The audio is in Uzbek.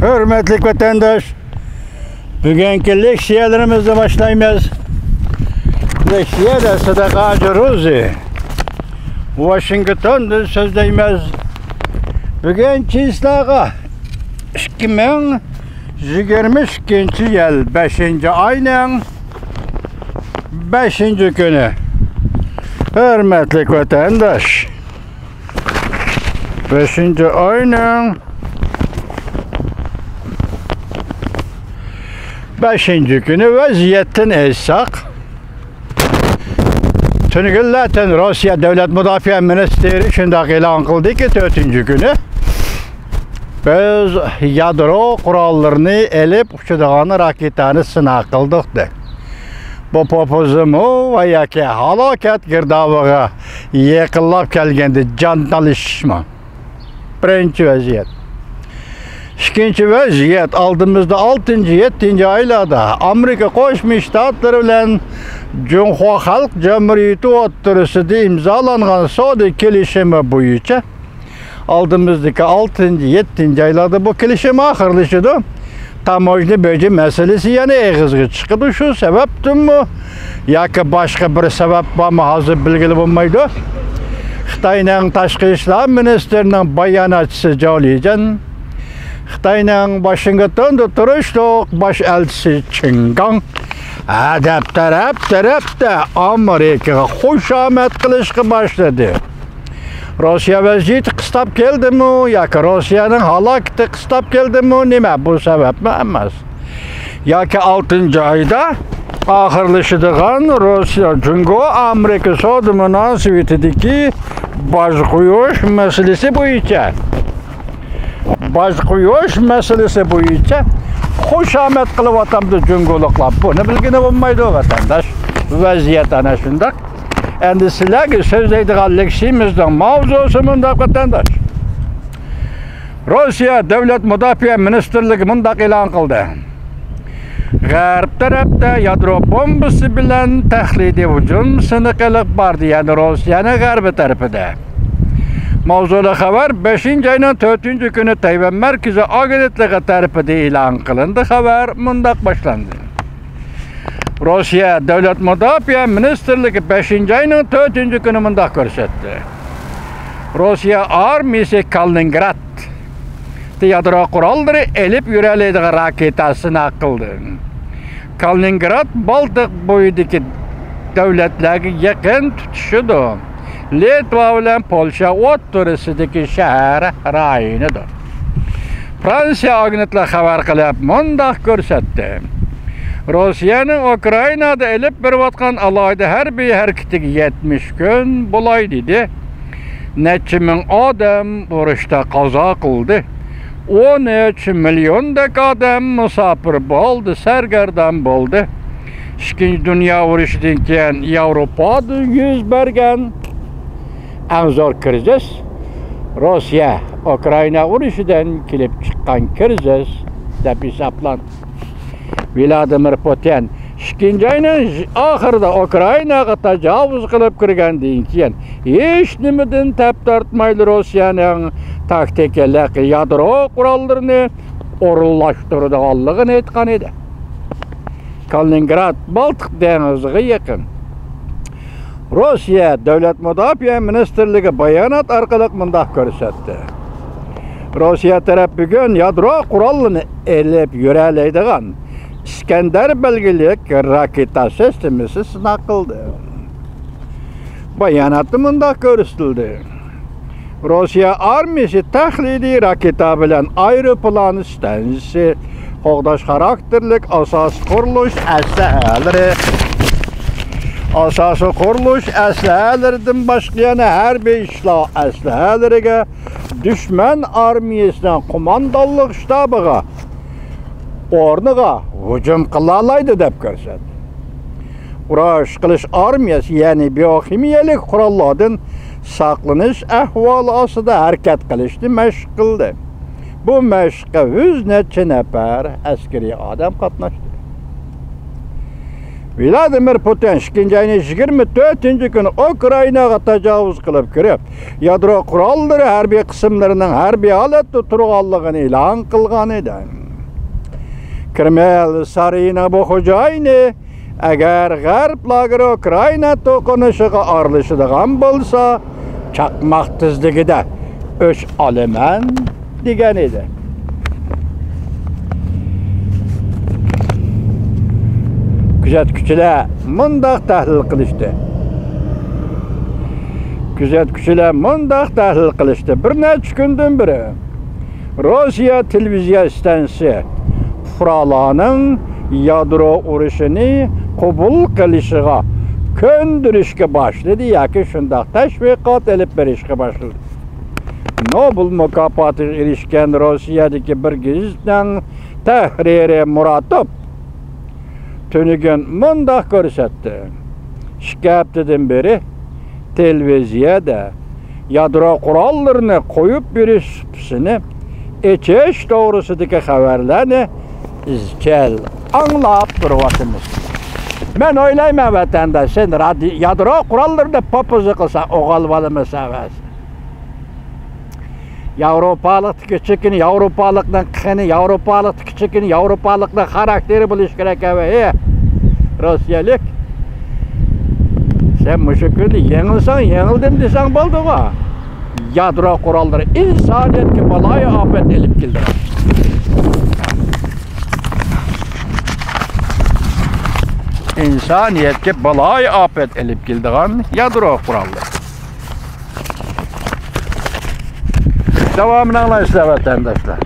Hürmetli vatandaş, bugünkü leksiyelerimizle başlayımız. Leksiye de Sadakacı Ruzi, Washington'da sözdeyimiz. Bugünkü islağa 2022 yıl 5. ayının 5. günü. Hürmetli vatandaş, 5. ayının 5. günü vaziyetten essak. Tünügüllaten Rusya Devlet Müdafiə Ministeri şundaq elan qıldı ki 4. günü biz yadro kurallarını elip uçudağını raketani sınaq qıldıqdı. Bu popuzumu ve yaki halaket girdavıga yekillap kelgendi cantalışma. Birinci vaziyet. İkinci vaziyet aldığımızda 6. 7. aylarda Amerika Koşmuş Ştatları bilen Cumhur Halk Cumhuriyeti oturusunda imzalanğan Sodi kelişimi boyunca aldığımızdaki 6. 7. aylarda bu kelişim ahırlaşıdı. Tamojni böce meselesi yani eğizgi çıkıdı. Şu sebepti mi? Ya ki başka bir sebep var mı? Hazır bilgili bulmaydı. Xitay'ın Taşqı İşler Ministerinin bayanatçısı Jolijan, Xitay'ın Washington'da turuşluq baş elçisi Çingang, hep tarafta Amerika'ya hoşamet kılışkı başladı. Rusya vaziyeti kıstap geldi mi? Ya ki Rusya'nın halaketi kıstap geldi mi? Nime? Bu sebep mi? Emez. Ya ki 6. ayda ahırlaşıdığın Rusya çünkü Amerika sodu münasebetideki baş koyuş meselesi boyunca hoşamet kılıp atamdı cüngülükler. Bunu bilgini bulmaydı o vatandaş. Vaziyet ana şundak. Endi sizlerge sözleydiğin leksimizden mavzusu mındak vatandaş. Rusya Devlet Müdafiə Ministerliği mındak ilan kıldı. Garp tarafta yadro bombası bilen tahlidi hücum sınıkılık vardı yani Rusya'nın garbi tarafında. Mavzulu haber 5. ayının 4. günü Tayvan Merkezi Agentliği tarafında ilan kılındı. Haber mındak başlandı. Rusya Devlet Müdafiə Ministerliği 5. ayının 4. günü mındak görsetti. Rusya armisi Kaliningrad yadro kuralları elip yüreleydiği raketasını akıldı. Kaliningrad Baltık boyudaki devletlerine yakın tutuşudu. Litva ile Polşa oturusundaki şehir rayonidir. Fransa agentliği haber kılıp mındak görsetti. Rusya'nın Ukrayna'da elip bir vatkan alaydı her bir hareketi 70 gün bulay dedi. Neçimin adam vuruşta kaza kıldı. 13 milyondaki adam misafir oldu, sergerdan oldu. İkinci Dünya vuruşundan keyin Avrupa'da yüz bergen en zor kriz. Rusya Ukrayna vuruşundan kelip çıkan kriz deb hesaplandı. Vladimir Putin 2. ayının ahırda Ukrayna'ya tecavüz kılıp kirgandan keyin hech nimadan tap tortmaydi Rusya'nın taktikalik yadro kurallarını orunlaştırdıqanlığını aytgan edi. Kaliningrad Baltık dengiziga yakın. Rusya Devlet Müdafiə Ministerliği bayanat arqali mındaq görsetdi. Rusya taraf bugün yadro kuralını elip yüreleydiğen İskender belgelik raketa sistemisi sınav kıldı. Bayanatı mındaq görüstüldü. Rusya armisi tahlidi raketa bilen aeroplan stansiyası hoqdaş karakterlik asası kuruluş əsləhələrdən başlayan hər bir işlə əsləhələrə düşman armiyasından komandallıq ştabıga ornuğa hücum qılalaydı deb görsədi. Uraş qilish armiyası yani biyokimiyalik kurallardan saqlanış ahvalı asıda hərəkət qilishni məşq qildi. Bu məşqə 100 neçə nəfər əskeri adam qatnaşdı. Vladimir Putin 2. ayın 24. günü Ukraynaga tajawuz kılıp kirip, yadro kuralları harbiy kısımlarının harbiy halatda turganligini e'lon qilgan edi. Kreml sarayına bu hujayni agar G'arb lageri Ukrayna to'qinishiga aralashadigan bo'lsa, chaqmoq tezligida o'ch olaman degan edi. Kuzatuvchilar mundaq tahlil qilishdi. Bir necha kundan beri Rossiya televiziya stansiyasi fuqarolarning yadro urushini qabul qilishiga ko'ndirishga boshladi yoki shundoq tashviqot olib berishga boshladi. Nobel mukofotiga erishgan Rossiyadagi bir gazetning tahriri Muratov tunigun mundaq ko'rsatdi. 2 haftadan beri televiziyada yadro qurollarini qo'yib berish supisini echish to'g'risidagi xabarlarni izchil anglab turyapmiz. Men o'ylayman vatandosh, sen yadro qurollarini popuza qilsa o'g'il bo'lmas emas. Yevropalik kichikini, Yevropalikning qini, Yevropalik kichikini, Yevropalikning xarakteri bo'lish kerak emas. Rossiyalik. Sen mushukni yengilsan, yengildim desang bo'ldi-ku. Yadro qurollari insoniyatga baloyi ofat elib keldi. İnsaniyetga baloyi ofat elib keldigan yadro qurollari. Davomini anglaysizlar vatandoshlar.